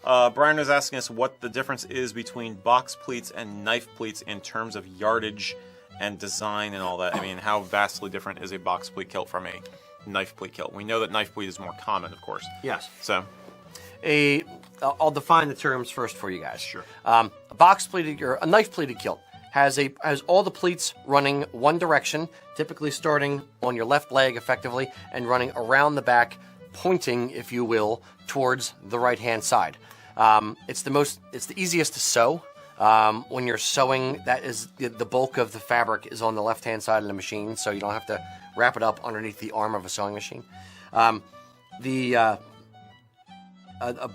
Brian was asking us what the difference is between box pleats and knife pleats in terms of yardage and design and all that. I mean, how vastly different is a box pleat kilt from a knife pleat kilt? We know that knife pleat is more common, of course. Yes. So, I'll define the terms first for you guys. Sure. A box pleated or a knife pleated kilt has all the pleats running one direction, typically starting on your left leg effectively and running around the back, pointing, if you will, towards the right-hand side. It's the easiest to sew. When you're sewing, that is the bulk of the fabric is on the left-hand side of the machine, so you don't have to wrap it up underneath the arm of a sewing machine. A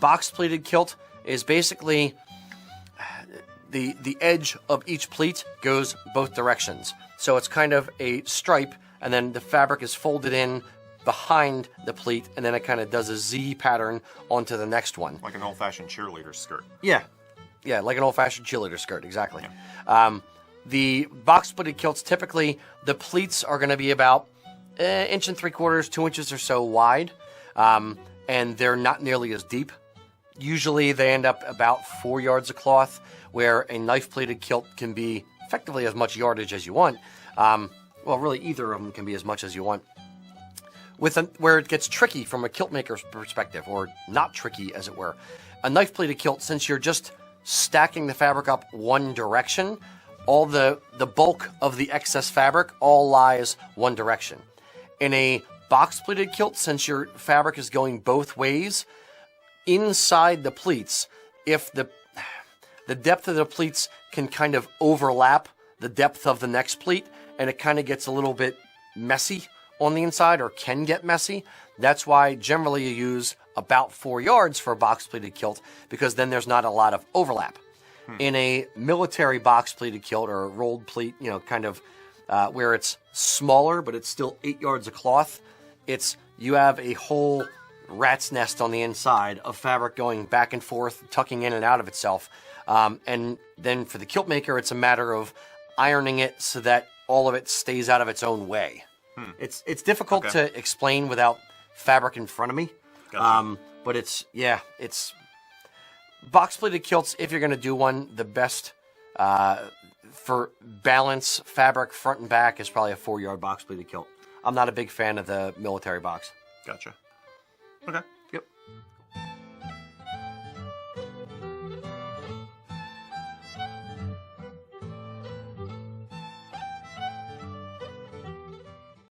box-pleated kilt is basically the edge of each pleat goes both directions. So it's kind of a stripe, and then the fabric is folded in behind the pleat, and then it kind of does a Z pattern onto the next one. like an old-fashioned cheerleader skirt. Yeah, like an old-fashioned cheerleader skirt, exactly. Yeah. The box-pleated kilts, typically, the pleats are going to be about 1 3/4 inches, 2 inches or so wide, and they're not nearly as deep. Usually they end up about 4 yards of cloth, where a knife-pleated kilt can be effectively as much yardage as you want. Well, really, either of them can be as much as you want. Where it gets tricky from a kilt maker's perspective, or not tricky, as it were. A knife-pleated kilt, since you're just stacking the fabric up one direction, all the bulk of the excess fabric all lies one direction. In a box-pleated kilt, since your fabric is going both ways, inside the pleats, if the depth of the pleats can kind of overlap the depth of the next pleat, and it kind of gets a little bit messy on the inside, or can get messy. That's why generally you use about 4 yards for a box-pleated kilt, because then there's not a lot of overlap. In a military box-pleated kilt or a rolled pleat, kind of where it's smaller, but it's still 8 yards of cloth, you have a whole rat's nest on the inside of fabric going back and forth, tucking in and out of itself. And then for the kilt maker, it's a matter of ironing it so that all of it stays out of its own way. It's difficult to explain without fabric in front of me. Gotcha. But it's box-pleated kilts, if you're going to do one, the best for balance, fabric, front and back, is probably a 4-yard box-pleated kilt. I'm not a big fan of the military box. Gotcha. Okay.